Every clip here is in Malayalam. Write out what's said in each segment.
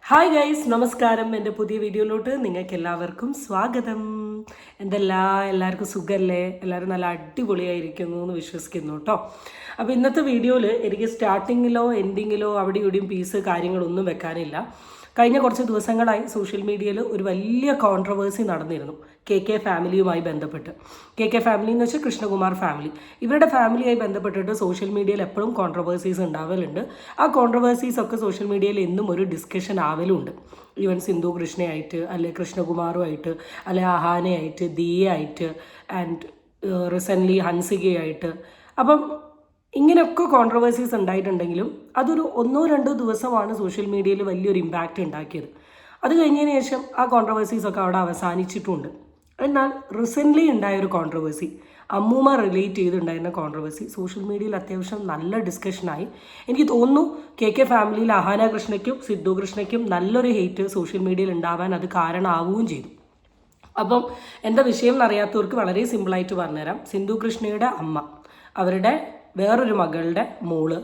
ഹായ് ഗൈസ്, നമസ്കാരം. എൻ്റെ പുതിയ വീഡിയോയിലോട്ട് നിങ്ങൾക്ക് എല്ലാവർക്കും സ്വാഗതം. എല്ലാവർക്കും സുഖമല്ലേ? എല്ലാവരും നല്ല അടിപൊളിയായിരിക്കുന്നു എന്ന് വിശ്വസിക്കുന്നു കേട്ടോ. അപ്പോൾ ഇന്നത്തെ വീഡിയോയിൽ എനിക്ക് സ്റ്റാർട്ടിങ്ങിലോ എൻഡിങ്ങിലോ അവിടെ ഇവിടെയും പീസ് കാര്യങ്ങളൊന്നും വെക്കാനില്ല. കഴിഞ്ഞ കുറച്ച് ദിവസങ്ങളായി സോഷ്യൽ മീഡിയയിൽ ഒരു വലിയ കോൺട്രവേഴ്സി നടന്നിരുന്നു കെ ഫാമിലിയുമായി ബന്ധപ്പെട്ട്. കെ ഫാമിലി എന്ന് വെച്ചാൽ കൃഷ്ണകുമാർ ഫാമിലി. ഇവരുടെ ഫാമിലിയായി ബന്ധപ്പെട്ടിട്ട് സോഷ്യൽ മീഡിയയിൽ എപ്പോഴും കോൺട്രവേഴ്സീസ് ഉണ്ടാവലുണ്ട്. ആ കോൺട്രവേഴ്സീസ് ഒക്കെ സോഷ്യൽ മീഡിയയിൽ എന്നും ഒരു ഡിസ്കഷൻ ആവലുണ്ട്. ഈവൻ സിന്ധു കൃഷ്ണയായിട്ട്, അല്ലെ കൃഷ്ണകുമാറുമായിട്ട്, അല്ലെ അഹാനയായിട്ട്, ദിയയായിട്ട്, ആൻഡ് റീസെൻ്റ്ലി ഹൻസികയായിട്ട്. അപ്പം ഇങ്ങനെയൊക്കെ കോൺട്രവേഴ്സീസ് ഉണ്ടായിട്ടുണ്ടെങ്കിലും അതൊരു 1-2 ദിവസമാണ് സോഷ്യൽ മീഡിയയിൽ വലിയൊരു ഇമ്പാക്റ്റ് ഉണ്ടാക്കിയത്. അത് കഴിഞ്ഞതിന് ശേഷം ആ കോൺട്രവേഴ്സീസൊക്കെ അവിടെ അവസാനിച്ചിട്ടുണ്ട്. എന്നാൽ റീസെൻ്റ്ലി ഉണ്ടായൊരു കോൺട്രവേഴ്സി, അമ്മൂമ്മ റിലേറ്റ് ചെയ്തിട്ടുണ്ടായിരുന്ന കോൺട്രവേഴ്സി സോഷ്യൽ മീഡിയയിൽ അത്യാവശ്യം നല്ല ഡിസ്കഷനായി. എനിക്ക് തോന്നുന്നു കെ ഫാമിലിയിൽ അഹാന കൃഷ്ണയ്ക്കും സിദ്ധു കൃഷ്ണയ്ക്കും നല്ലൊരു ഹെയ്റ്റ് സോഷ്യൽ മീഡിയയിൽ ഉണ്ടാവാൻ അത് കാരണമാവുകയും ചെയ്തു. അപ്പം എന്താ വിഷയം എന്നറിയാത്തവർക്ക് വളരെ സിമ്പിളായിട്ട് പറഞ്ഞുതരാം. സിന്ധു കൃഷ്ണയുടെ അമ്മ, അവരുടെ വേറൊരു മകളുടെ മോള്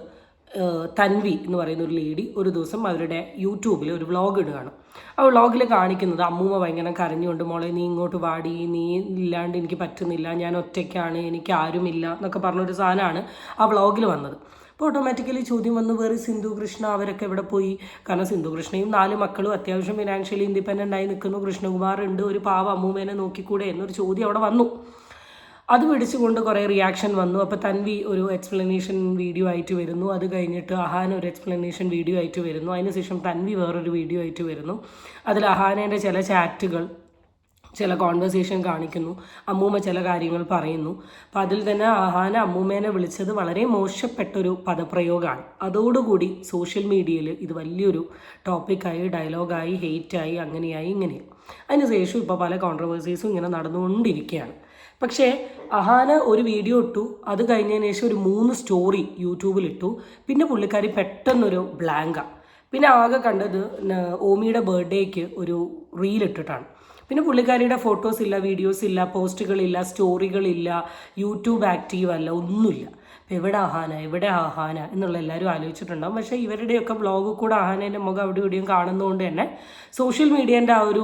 തൻവി എന്ന് പറയുന്ന ഒരു ലേഡി ഒരു ദിവസം അവരുടെ യൂട്യൂബിൽ ഒരു വ്ളോഗ് ഇടുകയാണ്. ആ വ്ളോഗിൽ കാണിക്കുന്നത് അമ്മൂമ്മ ഭയങ്കര കരഞ്ഞുകൊണ്ട്, മോളെ നീ ഇങ്ങോട്ട് വാടി, നീ ഇല്ലാണ്ട് എനിക്ക് പറ്റുന്നില്ല, ഞാൻ ഒറ്റയ്ക്കാണ്, എനിക്ക് ആരുമില്ല എന്നൊക്കെ പറഞ്ഞൊരു സാധനമാണ് ആ വ്ളോഗിൽ വന്നത്. അപ്പോൾ ഓട്ടോമാറ്റിക്കലി ചോദ്യം വന്നു, വേറെ സിന്ധു കൃഷ്ണ അവരൊക്കെ എവിടെ പോയി? കാരണം സിന്ധു കൃഷ്ണയും 4 മക്കളും അത്യാവശ്യം ഫിനാൻഷ്യലി ഇൻഡിപെൻഡൻ്റ് ആയി നിൽക്കുന്നു, കൃഷ്ണകുമാർ ഉണ്ട്, ഒരു പാവ അമ്മൂമ്മേനെ നോക്കിക്കൂടെ എന്നൊരു ചോദ്യം അവിടെ വന്നു. അത് പിടിച്ചുകൊണ്ട് കുറേ റിയാക്ഷൻ വന്നു. അപ്പോൾ തൻവി ഒരു എക്സ്പ്ലനേഷൻ വീഡിയോ ആയിട്ട് വരുന്നു. അത് കഴിഞ്ഞിട്ട് അഹാന ഒരു എക്സ്പ്ലനേഷൻ വീഡിയോ ആയിട്ട് വരുന്നു. അതിനുശേഷം തൻവി വേറൊരു വീഡിയോ ആയിട്ട് വരുന്നു. അതിൽ അഹാനേൻ്റെ ചില ചാറ്റുകൾ, ചില കോൺവെർസേഷൻ കാണിക്കുന്നു, അമ്മൂമ്മ ചില കാര്യങ്ങൾ പറയുന്നു. അപ്പം അതിൽ തന്നെ അഹാന അമ്മൂമ്മേനെ വിളിച്ചത് വളരെ മോശപ്പെട്ടൊരു പദപ്രയോഗമാണ്. അതോടുകൂടി സോഷ്യൽ മീഡിയയിൽ ഇത് വലിയൊരു ടോപ്പിക്കായി, ഡയലോഗായി, ഹെയ്റ്റായി, അങ്ങനെയായി ഇങ്ങനെയായി. അതിനുശേഷം ഇപ്പോൾ പല കോൺട്രവേഴ്സീസും ഇങ്ങനെ നടന്നുകൊണ്ടിരിക്കുകയാണ്. പക്ഷേ അഹാന ഒരു വീഡിയോ ഇട്ടു, അത് കഴിഞ്ഞതിന് ശേഷം ഒരു 3 സ്റ്റോറി യൂട്യൂബിലിട്ടു. പിന്നെ പുള്ളിക്കാരി പെട്ടെന്നൊരു ബ്ലാങ്കാണ്. പിന്നെ ആകെ കണ്ടത് ഓമിയുടെ ബർത്ത്ഡേക്ക് ഒരു റീൽ ഇട്ടിട്ടാണ്. പിന്നെ പുള്ളിക്കാരിയുടെ ഫോട്ടോസ് ഇല്ല, വീഡിയോസ് ഇല്ല, പോസ്റ്റുകളില്ല, സ്റ്റോറികളില്ല, യൂട്യൂബ് ആക്റ്റീവ് അല്ല, ഒന്നുമില്ല. അപ്പോൾ എവിടെ അഹാന എന്നുള്ള എല്ലാവരും ആലോചിച്ചിട്ടുണ്ടാകും. പക്ഷേ ഇവരുടെയൊക്കെ വ്ളോഗ് കൂടെ അഹാനേൻ്റെ മുഖം അവിടെ ഇവിടെയും കാണുന്നതുകൊണ്ട് തന്നെ സോഷ്യൽ മീഡിയേൻ്റെ ആ ഒരു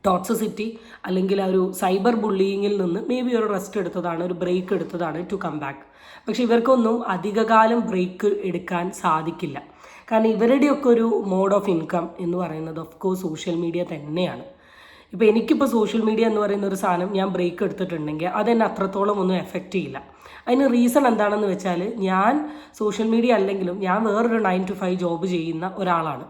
ടോക്സിസിറ്റി അല്ലെങ്കിൽ ആ ഒരു സൈബർ ബുള്ളിങ്ങിൽ നിന്ന് മേ ബി ഒരു റെസ്റ്റ് എടുത്തതാണ്, ഒരു ബ്രേക്ക് എടുത്തതാണ് ടു കം ബാക്ക്. പക്ഷെ ഇവർക്കൊന്നും അധികകാലം ബ്രേക്ക് എടുക്കാൻ സാധിക്കില്ല. കാരണം ഇവരുടെയൊക്കെ ഒരു മോഡ് ഓഫ് ഇൻകം എന്ന് പറയുന്നത് ഓഫ് കോഴ്സ് സോഷ്യൽ മീഡിയ തന്നെയാണ്. ഇപ്പോൾ എനിക്കിപ്പോൾ സോഷ്യൽ മീഡിയ എന്ന് പറയുന്ന ഒരു സാധനം ഞാൻ ബ്രേക്ക് എടുത്തിട്ടുണ്ടെങ്കിൽ അതെന്നെ അത്രത്തോളം ഒന്നും എഫക്റ്റ് ചെയ്യില്ല. അതിന് റീസൺ എന്താണെന്ന് വെച്ചാൽ, ഞാൻ സോഷ്യൽ മീഡിയ അല്ലെങ്കിലും ഞാൻ വേറൊരു 9 to 5 ജോബ് ചെയ്യുന്ന ഒരാളാണ്.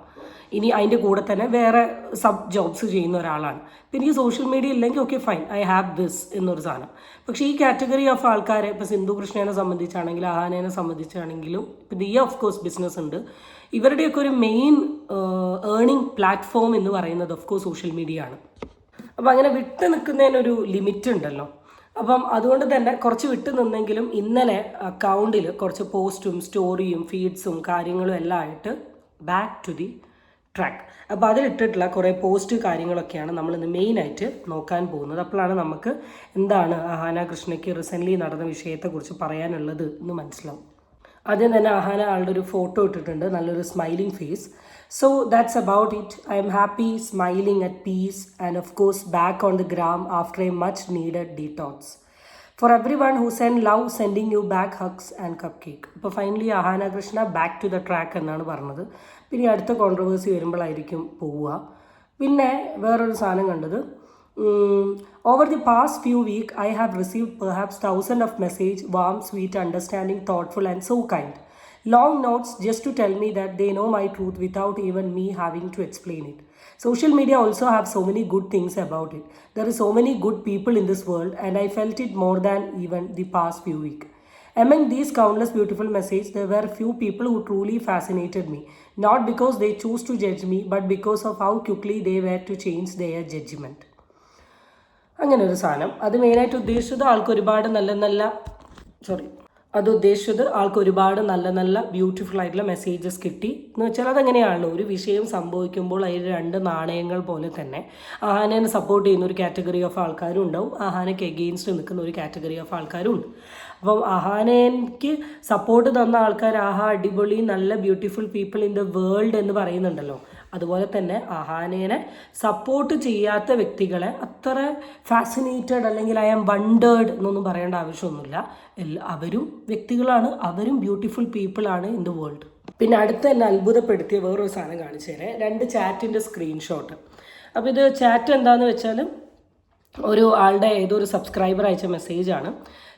ഇനി അതിൻ്റെ കൂടെ തന്നെ വേറെ സബ് ജോബ്സ് ചെയ്യുന്ന ഒരാളാണ്. ഇപ്പം എനിക്ക് സോഷ്യൽ മീഡിയ ഇല്ലെങ്കിൽ okay fine, I have this എന്നൊരു സാധനം. പക്ഷേ ഈ കാറ്റഗറി ഓഫ് ആൾക്കാരെ, ഇപ്പോൾ സിന്ധു കൃഷ്ണനെ സംബന്ധിച്ചാണെങ്കിലും അഹാനേനെ സംബന്ധിച്ചാണെങ്കിലും, ഇപ്പം ദിയ ഓഫ് കോഴ്സ് ബിസിനസ് ഉണ്ട്, ഇവരുടെയൊക്കെ ഒരു മെയിൻ ഏർണിംഗ് പ്ലാറ്റ്ഫോം എന്ന് പറയുന്നത് ഓഫ് കോഴ്സ് സോഷ്യൽ മീഡിയ ആണ്. അപ്പം അങ്ങനെ വിട്ട് നിൽക്കുന്നതിനൊരു ലിമിറ്റ് ഉണ്ടല്ലോ. അപ്പം അതുകൊണ്ട് തന്നെ കുറച്ച് വിട്ട് നിന്നെങ്കിലും ഇന്നലെ അക്കൗണ്ടിൽ കുറച്ച് പോസ്റ്റും സ്റ്റോറിയും ഫീഡ്സും കാര്യങ്ങളും എല്ലാം ആയിട്ട് ബാക്ക് ടു ദി ട്രാക്ക്. അപ്പോൾ അതിലിട്ടിട്ടുള്ള കുറേ പോസ്റ്റ് കാര്യങ്ങളൊക്കെയാണ് നമ്മളിന്ന് മെയിനായിട്ട് നോക്കാൻ പോകുന്നത്. അപ്പോഴാണ് നമുക്ക് എന്താണ് അഹാന കൃഷ്ണയ്ക്ക് റീസെൻ്റ്ലി നടന്ന വിഷയത്തെക്കുറിച്ച് പറയാനുള്ളത് എന്ന് മനസ്സിലാവും. ആദ്യം തന്നെ അഹാന ആളുടെ ഒരു ഫോട്ടോ ഇട്ടിട്ടുണ്ട്, നല്ലൊരു smiling face. So that's about it. I am happy, smiling, at peace, and of course back on the gram after a much needed detox. For everyone who send love, sending you back hugs and cupcake. ഇപ്പോൾ finally Ahana Krishna back to the track എന്നാണ് പറഞ്ഞത്. പിന്നെ അടുത്ത കോൺട്രവേഴ്സി വരുമ്പോഴായിരിക്കും പോവുക. പിന്നെ വേറൊരു സാധനം കണ്ടത്, over the past few weeks I have received perhaps thousands of messages, warm, sweet, understanding, thoughtful and so kind. Long notes just to tell me that they know my truth without even me having to explain it. Social media also have so many good things about it. There are so many good people in this world and I felt it more than even the past few weeks. Among these countless beautiful messages, there were few people who truly fascinated me. Not because they chose to judge me, but because of how quickly they were to change their judgment. അങ്ങനെ ഒരു സാധനം. അത് മെയിനായിട്ട് ഉദ്ദേശിച്ചത് ആൾക്ക് ഒരുപാട് നല്ല ബ്യൂട്ടിഫുൾ ആയിട്ടുള്ള മെസ്സേജസ് കിട്ടി എന്ന് വെച്ചാൽ അതങ്ങനെയാണല്ലോ. ഒരു വിഷയം സംഭവിക്കുമ്പോൾ അതിൽ 2 നാണയങ്ങൾ പോലെ തന്നെ അഹാനേനെ സപ്പോർട്ട് ചെയ്യുന്ന ഒരു കാറ്റഗറി ഓഫ് ആൾക്കാരും ഉണ്ടാവും, അഹാനയ്ക്ക് എഗെയിൻസ്റ്റ് നിൽക്കുന്ന ഒരു കാറ്റഗറി ഓഫ് ആൾക്കാരും ഉണ്ട്. അപ്പം അഹാനയ്ക്ക് സപ്പോർട്ട് തന്ന ആൾക്കാർ ആഹാ അടിപൊളി, നല്ല beautiful people in the world എന്ന് പറയുന്നുണ്ടല്ലോ. അതുപോലെ തന്നെ അഹാനേനെ സപ്പോർട്ട് ചെയ്യാത്ത വ്യക്തികളെ അത്ര ഫാസിനേറ്റഡ് അല്ലെങ്കിൽ ഐ ആം വണ്ടേർഡ് എന്നൊന്നും പറയേണ്ട ആവശ്യമൊന്നുമില്ല. അവരും വ്യക്തികളാണ്, അവരും ബ്യൂട്ടിഫുൾ പീപ്പിളാണ് ഇൻ ദ വേൾഡ്. പിന്നെ അടുത്ത് എന്നെ അത്ഭുതപ്പെടുത്തിയ വേറൊരു സാധനം കാണിച്ചു തരാം. 2 ചാറ്റിൻ്റെ സ്ക്രീൻഷോട്ട്. അപ്പോൾ ഇത് ചാറ്റ് എന്താണെന്ന് വെച്ചാൽ ഒരു ആളുടെ ഏതൊരു സബ്സ്ക്രൈബർ അയച്ച മെസ്സേജാണ്.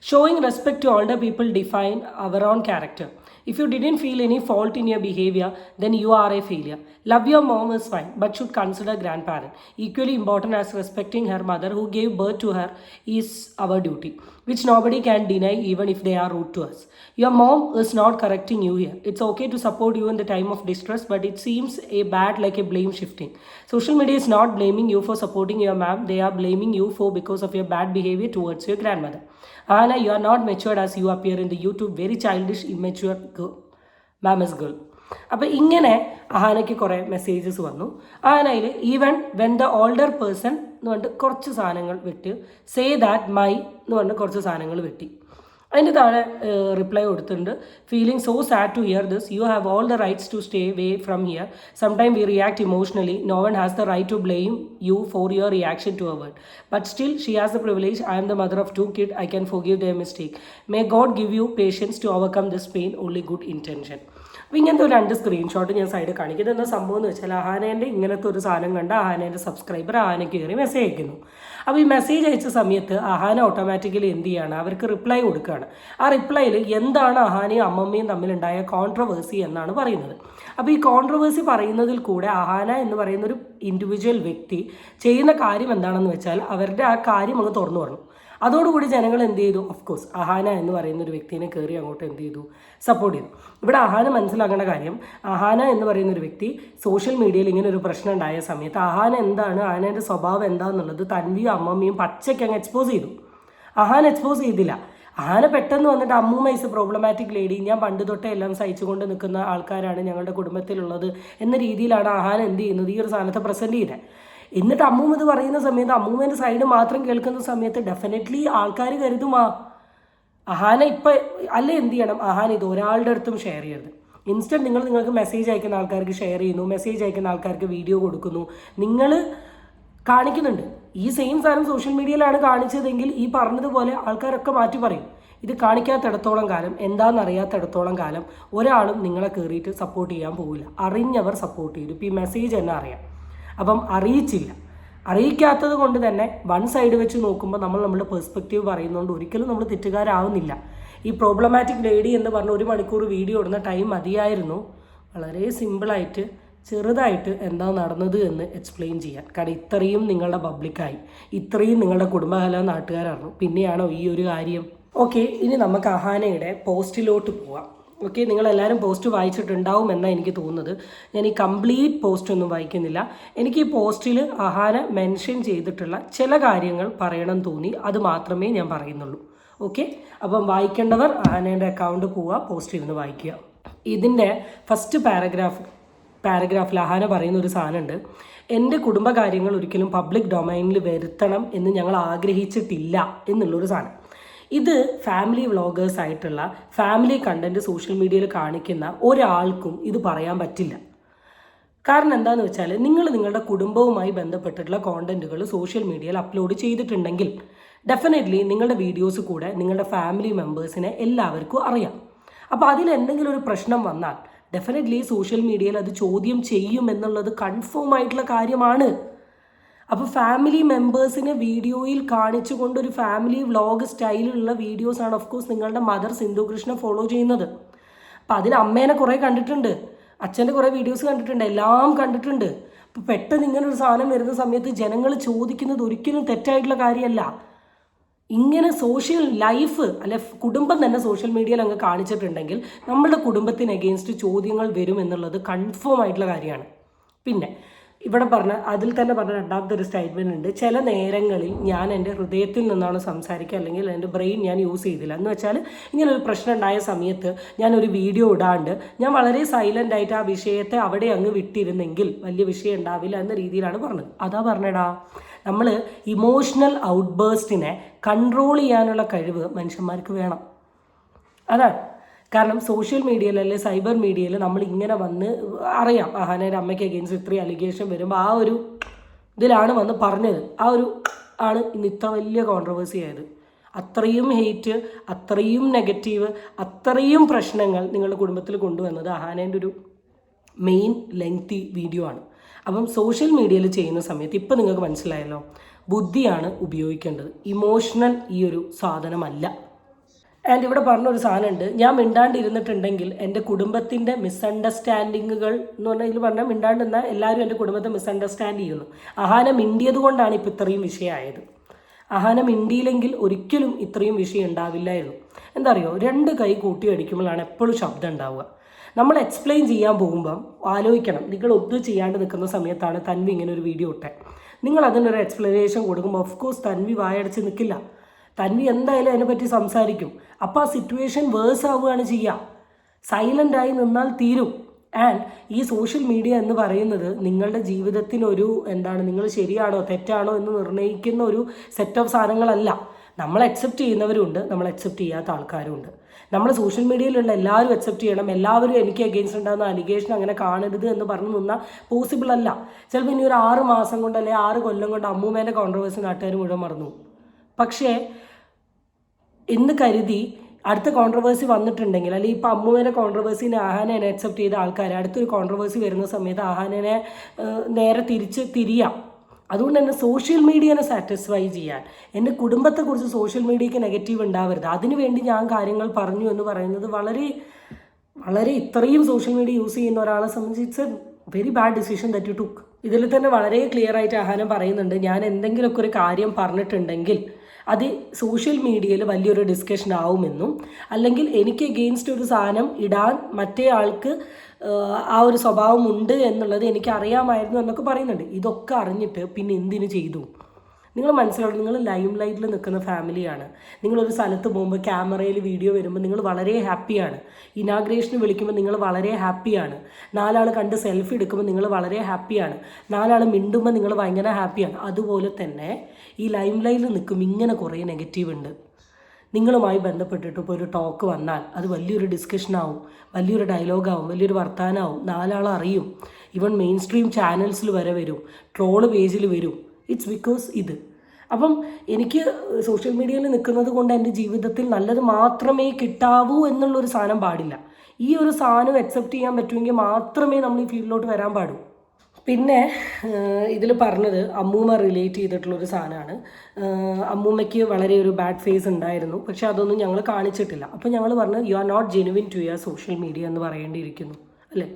Showing respect to older people define our own character. If you didn't feel any fault in your behavior, then you are a failure. Love your mom is fine, but should consider grandparent. Equally important as respecting her mother who gave birth to her is our duty, which nobody can deny even if they are rude to us. Your mom is not correcting you here. It's okay to support you in the time of distress, but it seems a bad like a blame shifting. Social media is not blaming you for supporting your mom. They are blaming you for because of your bad behavior towards your grandmother. Ahana, you are not matured as you appear in the YouTube. Very childish, immature girl. Mama's girl. അപ്പോൾ ഇങ്ങനെ അഹാനയ്ക്ക് കുറേ മെസ്സേജസ് വന്നു. അഹാനയിൽ even when the older person എന്ന് പറഞ്ഞിട്ട് കുറച്ച് സാധനങ്ങൾ വിട്ട് സേ ദാറ്റ് മൈ എന്ന് പറഞ്ഞിട്ട് കുറച്ച് സാധനങ്ങൾ വെട്ടി. അതിൻ്റെ താഴെ റിപ്ലൈ കൊടുത്തിട്ടുണ്ട്. Feeling so sad to hear this. You have all the rights to stay way from here. Sometime we react emotionally. No one has the right to blame you for your reaction to a word. But still she has the privilege. I am the mother of 2 kids. I can forgive their mistake. May God give you patience to overcome this pain. Only good intention. അപ്പോൾ ഇങ്ങനത്തെ ഒരു 2 സ്ക്രീൻഷോട്ട് ഞാൻ സൈഡിൽ കാണിക്കുന്നത്. എന്താ സംഭവം എന്ന് വെച്ചാൽ അഹാനേൻ്റെ ഇങ്ങനത്തെ ഒരു സാധനം കണ്ട് അഹാനേൻ്റെ സബ്സ്ക്രൈബർ അഹാനയ്ക്ക് കയറി മെസ്സേജ് അയക്കുന്നു. അപ്പോൾ ഈ മെസ്സേജ് അയച്ച സമയത്ത് അഹാന ഓട്ടോമാറ്റിക്കലി എന്ത് ചെയ്യാണ്, അവർക്ക് റിപ്ലൈ കൊടുക്കുകയാണ്. ആ റിപ്ലൈയിൽ എന്താണ് അഹാനയും അമ്മമ്മയും തമ്മിലുണ്ടായ കോൺട്രവേഴ്സി എന്നാണ് പറയുന്നത്. അപ്പോൾ ഈ കോൺട്രവേഴ്സി പറയുന്നതിൽ കൂടെ അഹാന എന്ന് പറയുന്ന ഒരു ഇൻഡിവിജ്വൽ വ്യക്തി ചെയ്യുന്ന കാര്യം എന്താണെന്ന് വെച്ചാൽ അവരുടെ ആ കാര്യം അങ്ങ് തുറന്നു പറഞ്ഞു. അതോടുകൂടി ജനങ്ങൾ എന്ത് ചെയ്തു, ഓഫ് കോഴ്സ് അഹാന എന്ന് പറയുന്ന ഒരു വ്യക്തിനെ കയറി അങ്ങോട്ട് എന്ത് ചെയ്തു, സപ്പോർട്ട് ചെയ്തു. ഇവിടെ അഹാന മനസ്സിലാക്കേണ്ട കാര്യം, അഹാന എന്ന് പറയുന്ന ഒരു വ്യക്തി സോഷ്യൽ മീഡിയയിൽ ഇങ്ങനെ ഒരു പ്രശ്നം ഉണ്ടായ സമയത്ത് അഹാന എന്താണ്, അഹാനയുടെ സ്വഭാവം എന്താണെന്നുള്ളത് തൻവിയും അമ്മമ്മയും പച്ചയ്ക്ക് അങ്ങ് എക്സ്പോസ് ചെയ്തു. അഹാന എക്സ്പോസ് ചെയ്തില്ല. അഹാന പെട്ടെന്ന് വന്നിട്ട് അമ്മൂമ്മ ഈസ് എ പ്രോബ്ലമാറ്റിക് ലേഡി, ഞാൻ പണ്ട് തൊട്ടേ എല്ലാം സഹിച്ചുകൊണ്ട് നിൽക്കുന്ന ആൾക്കാരാണ് ഞങ്ങളുടെ കുടുംബത്തിലുള്ളത് എന്ന രീതിയിലാണ് അഹാന എന്ത് ചെയ്യുന്നത്, ഈ ഒരു സാധനത്തെ പ്രസൻറ്റ് ചെയ്യുന്നത്. എന്നിട്ട് അമ്മൂമ്മ ഇത് പറയുന്ന സമയത്ത് അമ്മൂമ്മേൻ്റെ സൈഡ് മാത്രം കേൾക്കുന്ന സമയത്ത് ഡെഫിനറ്റ്ലി ആൾക്കാർ കരുതും അഹാന ഇപ്പം അല്ലേ എന്ത് ചെയ്യണം, അഹാന ഇത് ഒരാളുടെ അടുത്തും ഷെയർ ചെയ്യരുത്. ഇൻസ്റ്റൻറ്റ് നിങ്ങൾക്ക് മെസ്സേജ് അയക്കുന്ന ആൾക്കാർക്ക് ഷെയർ ചെയ്യുന്നു, മെസ്സേജ് അയക്കുന്ന ആൾക്കാർക്ക് വീഡിയോ കൊടുക്കുന്നു, നിങ്ങൾ കാണിക്കുന്നുണ്ട്. ഈ സെയിം സാധനം സോഷ്യൽ മീഡിയയിലാണ് കാണിച്ചതെങ്കിൽ ഈ പറഞ്ഞതുപോലെ ആൾക്കാരൊക്കെ മാറ്റി പറയും. ഇത് കാണിക്കാത്തിടത്തോളം കാലം, എന്താണെന്നറിയാത്തിടത്തോളം കാലം ഒരാളും നിങ്ങളെ കയറിയിട്ട് സപ്പോർട്ട് ചെയ്യാൻ പോകില്ല. അറിഞ്ഞവർ സപ്പോർട്ട് ചെയ്യും. ഇപ്പോൾ ഈ മെസ്സേജ് തന്നെ അറിയാം. അപ്പം അറിയിക്കാത്തത് കൊണ്ട് തന്നെ വൺ സൈഡ് വെച്ച് നോക്കുമ്പോൾ നമ്മളുടെ പെർസ്പെക്റ്റീവ് പറയുന്നതുകൊണ്ട് ഒരിക്കലും നമ്മൾ തെറ്റുകാരാവുന്നില്ല. ഈ പ്രോബ്ലമാറ്റിക് ലേഡി എന്ന് പറഞ്ഞ 1 മണിക്കൂർ വീഡിയോ ഇടുന്ന ടൈം മതിയായിരുന്നു വളരെ സിമ്പിളായിട്ട് ചെറുതായിട്ട് എന്താ നടന്നത് എന്ന് എക്സ്പ്ലെയിൻ ചെയ്യാൻ. കാരണം ഇത്രയും നിങ്ങളുടെ പബ്ലിക്കായി, ഇത്രയും നിങ്ങളുടെ കുടുംബകാല നാട്ടുകാരറിഞ്ഞു, പിന്നെയാണോ ഈ ഒരു കാര്യം. ഓക്കെ, ഇനി നമുക്ക് അഹാനയുടെ പോസ്റ്റിലോട്ട് പോവാം. ഓക്കെ, നിങ്ങളെല്ലാവരും പോസ്റ്റ് വായിച്ചിട്ടുണ്ടാവും എന്നാണ് എനിക്ക് തോന്നുന്നത്. ഞാൻ ഈ കംപ്ലീറ്റ് പോസ്റ്റ് ഒന്നും വായിക്കുന്നില്ല. എനിക്ക് ഈ പോസ്റ്റിൽ അഹാന മെൻഷൻ ചെയ്തിട്ടുള്ള ചില കാര്യങ്ങൾ പറയണം തോന്നി, അത് മാത്രമേ ഞാൻ പറയുന്നുള്ളൂ. ഓക്കെ, അപ്പം വായിക്കേണ്ടവർ അഹാനയുടെ അക്കൗണ്ട് പോവുക, പോസ്റ്റ് ഇരുന്ന് വായിക്കുക. ഇതിൻ്റെ ഫസ്റ്റ് പാരഗ്രാഫിൽ അഹാന പറയുന്ന ഒരു സാധനമുണ്ട്. എൻ്റെ കുടുംബകാര്യങ്ങൾ ഒരിക്കലും പബ്ലിക് ഡൊമൈനിൽ വരുത്തണം എന്ന് ഞങ്ങൾ ആഗ്രഹിച്ചിട്ടില്ല എന്നുള്ളൊരു സാധനം. ഇത് ഫാമിലി വ്ളോഗേഴ്സ് ആയിട്ടുള്ള ഫാമിലി കണ്ടൻറ്റ് സോഷ്യൽ മീഡിയയിൽ കാണിക്കുന്ന ഒരാൾക്കും ഇത് പറയാൻ പറ്റില്ല. കാരണം എന്താണെന്ന് വെച്ചാൽ നിങ്ങൾ നിങ്ങളുടെ കുടുംബവുമായി ബന്ധപ്പെട്ടിട്ടുള്ള കോണ്ടൻറ്റുകൾ സോഷ്യൽ മീഡിയയിൽ അപ്ലോഡ് ചെയ്തിട്ടുണ്ടെങ്കിൽ ഡെഫിനറ്റ്ലി നിങ്ങളുടെ വീഡിയോസ് കൂടെ നിങ്ങളുടെ ഫാമിലി മെമ്പേഴ്സിനെ എല്ലാവർക്കും അറിയാം. അപ്പോൾ അതിലെന്തെങ്കിലും ഒരു പ്രശ്നം വന്നാൽ ഡെഫിനറ്റ്ലി സോഷ്യൽ മീഡിയയിൽ അത് ചോദ്യം ചെയ്യും എന്നുള്ളത് കൺഫേം ആയിട്ടുള്ള കാര്യമാണ്. അപ്പോൾ ഫാമിലി മെമ്പേഴ്സിനെ വീഡിയോയിൽ കാണിച്ചുകൊണ്ട് ഒരു ഫാമിലി വ്ളോഗ് സ്റ്റൈലിലുള്ള വീഡിയോസാണ് ഓഫ്കോഴ്സ് നിങ്ങളുടെ മദർ സിന്ധു കൃഷ്ണ ഫോളോ ചെയ്യുന്നത്. അപ്പോൾ അതിൽ അമ്മേനെ കുറേ കണ്ടിട്ടുണ്ട്, അച്ഛൻ്റെ കുറേ വീഡിയോസ് കണ്ടിട്ടുണ്ട്, എല്ലാം കണ്ടിട്ടുണ്ട്. അപ്പോൾ പെട്ടെന്ന് ഇങ്ങനൊരു സാധനം വരുന്ന സമയത്ത് ജനങ്ങൾ ചോദിക്കുന്നത് ഒരിക്കലും തെറ്റായിട്ടുള്ള കാര്യമല്ല. ഇങ്ങനെ സോഷ്യൽ ലൈഫ് അല്ലെ കുടുംബം തന്നെ സോഷ്യൽ മീഡിയയിൽ അങ്ങ് കാണിച്ചിട്ടുണ്ടെങ്കിൽ നമ്മുടെ കുടുംബത്തിന് അഗെയിൻസ്റ്റ് ചോദ്യങ്ങൾ വരും എന്നുള്ളത് കൺഫേം ആയിട്ടുള്ള കാര്യമാണ്. പിന്നെ ഇവിടെ അതിൽ തന്നെ പറഞ്ഞ രണ്ടാമത്തെ ഒരു സ്റ്റേറ്റ്മെൻറ്റ് ഉണ്ട്. ചില നേരങ്ങളിൽ ഞാൻ എൻ്റെ ഹൃദയത്തിൽ നിന്നാണ് സംസാരിക്കുക, അല്ലെങ്കിൽ എൻ്റെ ബ്രെയിൻ ഞാൻ യൂസ് ചെയ്തില്ല. എന്ന് വെച്ചാൽ ഇങ്ങനൊരു പ്രശ്നം ഉണ്ടായ സമയത്ത് ഞാനൊരു വീഡിയോ ഇടാണ്ട് ഞാൻ വളരെ സൈലൻ്റ് ആയിട്ട് ആ വിഷയത്തെ അവിടെ അങ്ങ് വിട്ടിരുന്നെങ്കിൽ വലിയ വിഷയം ഉണ്ടാവില്ല എന്ന രീതിയിലാണ് പറഞ്ഞത്. അതാ പറഞ്ഞടാ, നമ്മൾ ഇമോഷണൽ ഔട്ട്ബേഴ്സ്റ്റിനെ കൺട്രോൾ ചെയ്യാനുള്ള കഴിവ് മനുഷ്യന്മാർക്ക് വേണം. അതാണ് കാരണം സോഷ്യൽ മീഡിയയിൽ അല്ലെ സൈബർ മീഡിയയിൽ നമ്മൾ ഇങ്ങനെ വന്ന് അറിയാം അഹാനയുടെ അമ്മയ്ക്ക് അഗെയിൻസ്റ്റ് ഇത്രയും അലിഗേഷൻ വരുമ്പോൾ ആ ഒരു ഇതിലാണ് വന്ന് പറഞ്ഞത്, ആ ഒരു ആണ് ഇന്ന് ഇത്ര വലിയ കോൺട്രവേഴ്സി ആയത്. അത്രയും ഹെയ്റ്റ്, അത്രയും നെഗറ്റീവ്, അത്രയും പ്രശ്നങ്ങൾ നിങ്ങളുടെ കുടുംബത്തിൽ കൊണ്ടുവന്നത് അഹാനേൻ്റെ ഒരു മെയിൻ ലെങ്തി വീഡിയോ ആണ്. അപ്പം സോഷ്യൽ മീഡിയയിൽ ചെയ്യുന്ന സമയത്ത് ഇപ്പം നിങ്ങൾക്ക് മനസ്സിലായല്ലോ, ബുദ്ധിയാണ് ഉപയോഗിക്കേണ്ടത്, ഇമോഷണൽ ഈ ഒരു സാധനമല്ല. ആൻഡ് ഇവിടെ പറഞ്ഞൊരു സാധനമുണ്ട്, ഞാൻ മിണ്ടാണ്ടിരുന്നിട്ടുണ്ടെങ്കിൽ എൻ്റെ കുടുംബത്തിൻ്റെ മിസ്അണ്ടർസ്റ്റാൻഡിങ്ങുകൾ എന്ന് പറഞ്ഞാൽ ഇതിൽ പറഞ്ഞാൽ മിണ്ടാണ്ടിരുന്നാൽ എല്ലാവരും എൻ്റെ കുടുംബത്തെ മിസ്അണ്ടർസ്റ്റാൻഡ് ചെയ്യുന്നു. അഹാന മിണ്ടിയത് കൊണ്ടാണ് ഇപ്പോൾ ഇത്രയും വിഷയമായത്. അഹാന മിണ്ടിയില്ലെങ്കിൽ ഒരിക്കലും ഇത്രയും വിഷയം ഉണ്ടാവില്ലായിരുന്നു. എന്താ അറിയോ, 2 കൈ കൂട്ടി അടിക്കുമ്പോഴാണ് എപ്പോഴും ശബ്ദം ഉണ്ടാവുക. നമ്മൾ എക്സ്പ്ലെയിൻ ചെയ്യാൻ പോകുമ്പം ആലോചിക്കണം, നിങ്ങൾ ഒന്നും ചെയ്യാണ്ട് നിൽക്കുന്ന സമയത്താണ് തൻവി ഇങ്ങനെ ഒരു വീഡിയോ ഇട്ടെ. നിങ്ങൾ അതിനൊരു എക്സ്പ്ലനേഷൻ കൊടുക്കുമ്പോൾ ഓഫ് കോഴ്സ് തൻവി വായടച്ച് നിൽക്കില്ല. തൻവി എന്തായാലും അതിനെപ്പറ്റി സംസാരിക്കും. അപ്പോൾ ആ സിറ്റുവേഷൻ വേഴ്സ് ആവുകയാണ് ചെയ്യുക. സൈലൻ്റായി നിന്നാൽ തീരും. ആൻഡ് ഈ സോഷ്യൽ മീഡിയ എന്ന് പറയുന്നത് നിങ്ങളുടെ ജീവിതത്തിനൊരു നിങ്ങൾ ശരിയാണോ തെറ്റാണോ എന്ന് നിർണ്ണയിക്കുന്ന ഒരു സെറ്റ് ഓഫ് സാധനങ്ങളല്ല. നമ്മൾ അക്സെപ്റ്റ് ചെയ്യുന്നവരുണ്ട്, നമ്മൾ അക്സെപ്റ്റ് ചെയ്യാത്ത ആൾക്കാരുണ്ട്. നമ്മൾ സോഷ്യൽ മീഡിയയിലുള്ള എല്ലാവരും അക്സെപ്റ്റ് ചെയ്യണം, എല്ലാവരും എനിക്ക് അഗെയിൻസ്റ്റ് ഉണ്ടാകുന്ന അലിഗേഷൻ അങ്ങനെ കാണരുത് എന്ന് പറഞ്ഞു നിന്നാൽ പോസിബിൾ അല്ല. ചിലപ്പോൾ ഇനി ഒരു 6 മാസം കൊണ്ട് അല്ലെങ്കിൽ 6 കൊല്ലം കൊണ്ട് അമ്മൂമ്മേൻ്റെ കോൺട്രവേഴ്സി നാട്ടുകാർ മുഴുവൻ മറന്നു. പക്ഷേ എന്ന് കരുതി അടുത്ത കോൺട്രവേഴ്സി വന്നിട്ടുണ്ടെങ്കിൽ, അല്ലെങ്കിൽ ഇപ്പോൾ അമ്മൂമ്മേൻ്റെ കോൺട്രവേഴ്സിനെ അഹാനെ അക്സെപ്റ്റ് ചെയ്ത ആൾക്കാർ അടുത്തൊരു കോൺട്രവേഴ്സി വരുന്ന സമയത്ത് അഹാനെ നേരെ തിരിയാം. അതുകൊണ്ട് തന്നെ സോഷ്യൽ മീഡിയനെ സാറ്റിസ്ഫൈ ചെയ്യാൻ, എൻ്റെ കുടുംബത്തെക്കുറിച്ച് സോഷ്യൽ മീഡിയയ്ക്ക് നെഗറ്റീവ് ഉണ്ടാവരുത്, അതിനുവേണ്ടി ഞാൻ കാര്യങ്ങൾ പറഞ്ഞു എന്ന് പറയുന്നത് വളരെ വളരെ ഇത്രയും സോഷ്യൽ മീഡിയ യൂസ് ചെയ്യുന്ന ഒരാളെ സംബന്ധിച്ച് it's A very bad decision that you took. ഇതിൽ തന്നെ വളരെ ക്ലിയർ ആയിട്ട് അഹാനം പറയുന്നുണ്ട്, ഞാൻ എന്തെങ്കിലുമൊക്കെ ഒരു കാര്യം പറഞ്ഞിട്ടുണ്ടെങ്കിൽ അത് സോഷ്യൽ മീഡിയയിൽ വലിയൊരു ഡിസ്കഷൻ ആവുമെന്നും, അല്ലെങ്കിൽ എനിക്ക് എഗെയിൻസ്റ്റ് ഒരു സാധനം ഇടാൻ മറ്റേ ആൾക്ക് ആ ഒരു സ്വഭാവം ഉണ്ട് എന്നുള്ളത് എനിക്ക് അറിയാമായിരുന്നു എന്നൊക്കെ പറയുന്നുണ്ട്. ഇതൊക്കെ അറിഞ്ഞിട്ട് പിന്നെ എന്തിനു ചെയ്തു? നിങ്ങൾ മനസ്സിലാവും, നിങ്ങൾ ലൈം ലൈറ്റിൽ നിൽക്കുന്ന ഫാമിലിയാണ്. നിങ്ങളൊരു സ്ഥലത്ത് പോകുമ്പോൾ ക്യാമറയിൽ വീഡിയോ വരുമ്പോൾ നിങ്ങൾ വളരെ ഹാപ്പിയാണ്. ഇനാഗ്രേഷന് വിളിക്കുമ്പോൾ നിങ്ങൾ വളരെ ഹാപ്പിയാണ്. 4 ആൾ കണ്ട് സെൽഫി എടുക്കുമ്പോൾ നിങ്ങൾ വളരെ ഹാപ്പിയാണ്. 4 ആൾ മിണ്ടുമ്പോൾ നിങ്ങൾ ഭയങ്കര ഹാപ്പിയാണ്. അതുപോലെ തന്നെ ഈ ലൈം ലൈറ്റിൽ നിൽക്കുമ്പോൾ ഇങ്ങനെ കുറേ നെഗറ്റീവ് ഉണ്ട്. നിങ്ങളുമായി ബന്ധപ്പെട്ടിട്ട് ഇപ്പോൾ ഒരു ടോക്ക് വന്നാൽ അത് വലിയൊരു ഡിസ്കഷനാവും, വലിയൊരു ഡയലോഗാവും, വലിയൊരു വർത്താനാവും, 4 ആൾ അറിയും. ഈവൻ മെയിൻ സ്ട്രീം ചാനൽസിൽ വരെ വരും, ട്രോള് പേജിൽ വരും. ഇറ്റ്സ് ബിക്കോസ് ഇത്. അപ്പം എനിക്ക് സോഷ്യൽ മീഡിയയിൽ നിൽക്കുന്നത് കൊണ്ട് എൻ്റെ ജീവിതത്തിൽ നല്ലത് മാത്രമേ കിട്ടാവൂ എന്നുള്ളൊരു സാധനം പാടില്ല. ഈ ഒരു സാധനം അക്സെപ്റ്റ് ചെയ്യാൻ പറ്റുമെങ്കിൽ മാത്രമേ നമ്മൾ ഈ ഫീൽഡിലോട്ട് വരാൻ പാടൂ. പിന്നെ ഇതിൽ പറഞ്ഞത് അമ്മൂമ്മ റിലേറ്റ് ചെയ്തിട്ടുള്ളൊരു സാധനമാണ്. അമ്മൂമ്മയ്ക്ക് വളരെ ഒരു ബാഡ് ഫേസ് ഉണ്ടായിരുന്നു, പക്ഷെ അതൊന്നും ഞങ്ങൾ കാണിച്ചിട്ടില്ല. അപ്പോൾ ഞങ്ങൾ പറഞ്ഞു you are not genuine to your social media എന്ന് പറയേണ്ടിയിരിക്കുന്നു, അല്ലേ?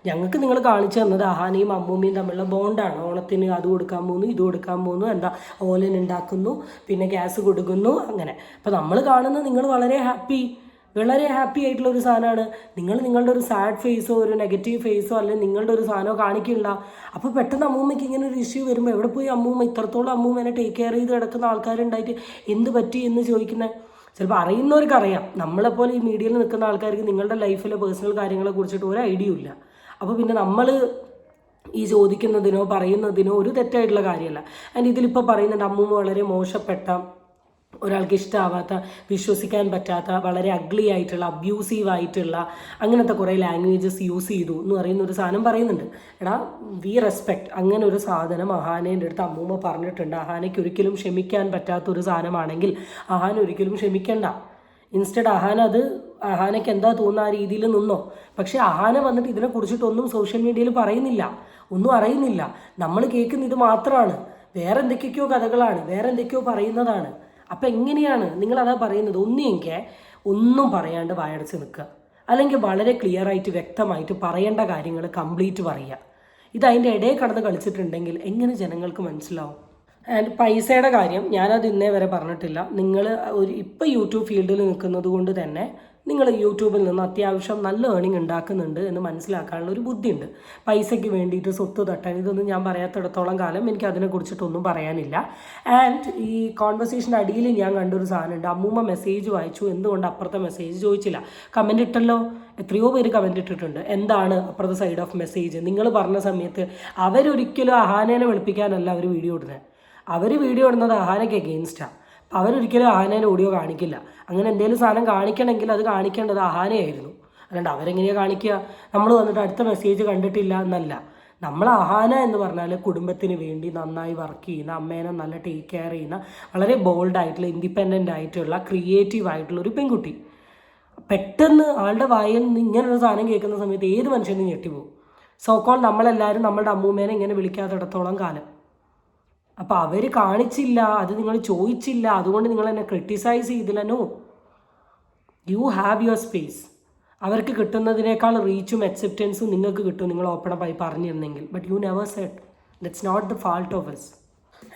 ഞങ്ങൾക്ക് നിങ്ങൾ കാണിച്ചു തന്നത് അഹാനയും അമ്മൂമ്മയും തമ്മിലുള്ള ബോണ്ടാണ്. ഓണത്തിന് അത് കൊടുക്കാൻ പോകുന്നു, ഇത് കൊടുക്കാൻ പോകുന്നു, ഓലൻ ഉണ്ടാക്കുന്നു, പിന്നെ ഗ്യാസ് കൊടുക്കുന്നു, അങ്ങനെ. അപ്പോൾ നമ്മൾ കാണുന്നത് നിങ്ങൾ വളരെ ഹാപ്പി ആയിട്ടുള്ള ഒരു സാധനമാണ്. നിങ്ങളുടെ ഒരു സാഡ് ഫേസോ ഒരു നെഗറ്റീവ് ഫേസോ അല്ലെങ്കിൽ നിങ്ങളുടെ ഒരു സാധനമോ കാണിക്കില്ല. അപ്പോൾ പെട്ടെന്ന് അമ്മൂമ്മയ്ക്ക് ഇങ്ങനെ ഒരു ഇഷ്യൂ വരുമ്പോൾ എവിടെ പോയി അമ്മൂമ്മ ഇത്രത്തോളം അമ്മൂമ്മേനെ ടേക്ക് കെയർ ചെയ്ത് കിടക്കുന്ന ആൾക്കാരുണ്ടായിട്ട് എന്ത് പറ്റി എന്ന് ചോദിക്കുന്നത്. ചിലപ്പോൾ അറിയുന്നവർക്കറിയാം, നമ്മളെപ്പോലെ ഈ മീഡിയയിൽ നിൽക്കുന്ന ആൾക്കാർക്ക് നിങ്ങളുടെ ലൈഫിലെ പേഴ്സണൽ കാര്യങ്ങളെ കുറിച്ചിട്ട് ഒരു ഐഡിയ ഇല്ല. അപ്പോൾ പിന്നെ നമ്മൾ ഈ ചോദിക്കുന്നതിനോ പറയുന്നതിനോ ഒരു തെറ്റായിട്ടുള്ള കാര്യമല്ല. ആൻഡ് ഇതിലിപ്പോൾ പറയുന്നുണ്ട് അമ്മൂമ്മ വളരെ മോശപ്പെട്ട, ഒരാൾക്ക് ഇഷ്ടമാവാത്ത, വിശ്വസിക്കാൻ പറ്റാത്ത, വളരെ അഗ്ലി ആയിട്ടുള്ള, അബ്യൂസീവ് ആയിട്ടുള്ള അങ്ങനത്തെ കുറേ ലാംഗ്വേജസ് യൂസ് ചെയ്തു എന്ന് പറയുന്ന ഒരു സാധനം പറയുന്നുണ്ട്. എടാ, വി റെസ്പെക്ട്. അങ്ങനെ ഒരു സാധനം അഹാനേൻ്റെ അടുത്ത് അമ്മൂമ്മ പറഞ്ഞിട്ടുണ്ട്. അഹാനയ്ക്ക് ഒരിക്കലും ക്ഷമിക്കാൻ പറ്റാത്തൊരു സാധനമാണെങ്കിൽ അഹാന ഒരിക്കലും ക്ഷമിക്കണ്ട. ഇൻസ്റ്റഡ് അഹാനയ്ക്ക് എന്താ തോന്നുന്ന ആ രീതിയിൽ നിന്നോ. പക്ഷേ അഹാന വന്നിട്ട് ഇതിനെക്കുറിച്ചിട്ടൊന്നും സോഷ്യൽ മീഡിയയിൽ പറയുന്നില്ല, ഒന്നും അറിയുന്നില്ല. നമ്മൾ കേൾക്കുന്ന ഇത് മാത്രമാണ്, വേറെ എന്തൊക്കെയൊക്കെയോ കഥകളാണ്, വേറെ എന്തൊക്കെയോ പറയുന്നതാണ്. അപ്പം എങ്ങനെയാണ് നിങ്ങളതാ പറയുന്നത്? ഒന്നെങ്കിൽ ഒന്നും പറയാണ്ട് വായടച്ച് നിൽക്കുക, അല്ലെങ്കിൽ വളരെ ക്ലിയർ ആയിട്ട് വ്യക്തമായിട്ട് പറയേണ്ട കാര്യങ്ങൾ കംപ്ലീറ്റ് പറയുക. ഇത് അതിൻ്റെ ഇടയിൽ കടന്ന് കളിച്ചിട്ടുണ്ടെങ്കിൽ എങ്ങനെ ജനങ്ങൾക്ക് മനസ്സിലാവും? ആൻഡ് പൈസയുടെ കാര്യം ഞാനത് ഇന്നേ വരെ പറഞ്ഞിട്ടില്ല. നിങ്ങൾ ഇപ്പോൾ യൂട്യൂബ് ഫീൽഡിൽ നിൽക്കുന്നത് കൊണ്ട് തന്നെ നിങ്ങൾ യൂട്യൂബിൽ നിന്ന് അത്യാവശ്യം നല്ല ഏണിംഗ് ഉണ്ടാക്കുന്നുണ്ട് എന്ന് മനസ്സിലാക്കാനുള്ള ഒരു ബുദ്ധിയുണ്ട്. പൈസയ്ക്ക് വേണ്ടിയിട്ട് സ്വത്ത് തട്ടാൻ ഇതൊന്നും ഞാൻ പറയാത്തിടത്തോളം കാലം എനിക്ക് അതിനെക്കുറിച്ചിട്ടൊന്നും പറയാനില്ല. ആൻഡ് ഈ കോൺവെർസേഷൻ അടിയിൽ ഞാൻ കണ്ടൊരു സാധനമുണ്ട്, അമ്മൂമ്മ മെസ്സേജ് വായിച്ചു, എന്തുകൊണ്ട് അപ്പുറത്തെ മെസ്സേജ് ചോദിച്ചില്ല? കമൻ്റ് ഇട്ടല്ലോ, എത്രയോ പേര് കമൻ്റ് ഇട്ടിട്ടുണ്ട്. എന്താണ് അപ്പുറത്തെ സൈഡ് ഓഫ് മെസ്സേജ്? നിങ്ങൾ പറഞ്ഞ സമയത്ത് അവരൊരിക്കലും അഹാനേനെ വെളുപ്പിക്കാനല്ല അവർ വീഡിയോ ഇടുന്നത്. അവർ വീഡിയോ ഇടുന്നത് അഹാനയ്ക്ക് അഗെയിൻസ്റ്റാണ്. അവരൊരിക്കലും അഹാനേനെ ഓഡിയോ കാണിക്കില്ല. അങ്ങനെ എന്തെങ്കിലും സാധനം കാണിക്കണമെങ്കിൽ അത് കാണിക്കേണ്ടത് അഹാനയായിരുന്നു. അല്ലാണ്ട് അവരെങ്ങനെയാണ് കാണിക്കുക? നമ്മൾ വന്നിട്ട് അടുത്ത മെസ്സേജ് കണ്ടിട്ടില്ല എന്നല്ല. നമ്മൾ അഹാന എന്ന് പറഞ്ഞാൽ കുടുംബത്തിന് വേണ്ടി നന്നായി വർക്ക് ചെയ്യുന്ന, അമ്മേനെ നല്ല ടേക്ക് കെയർ ചെയ്യുന്ന, വളരെ ബോൾഡായിട്ടുള്ള, ഇൻഡിപെൻഡൻ്റ് ആയിട്ടുള്ള, ക്രിയേറ്റീവ് ആയിട്ടുള്ള ഒരു പെൺകുട്ടി. പെട്ടെന്ന് ആളുടെ വായിൽ നിന്ന് ഇങ്ങനൊരു സാധനം കേൾക്കുന്ന സമയത്ത് ഏത് മനുഷ്യനും ഞെട്ടിപ്പോവും. സോക്കോൾ നമ്മളെല്ലാവരും നമ്മുടെ അമ്മൂമ്മേനെ ഇങ്ങനെ വിളിക്കാത്തിടത്തോളം കാലം. അപ്പോൾ അവർ കാണിച്ചില്ല, അത് നിങ്ങൾ ചോദിച്ചില്ല, അതുകൊണ്ട് നിങ്ങൾ എന്നെ ക്രിട്ടിസൈസ് ചെയ്തില്ലനോ. You have your space. അവർക്ക് കിട്ടുന്നതിനേക്കാൾ റീച്ചും അക്സെപ്റ്റൻസും നിങ്ങൾക്ക് കിട്ടും നിങ്ങൾ ഓപ്പണപ്പായി പറഞ്ഞിരുന്നെങ്കിൽ. But you never said. That's not the fault of us.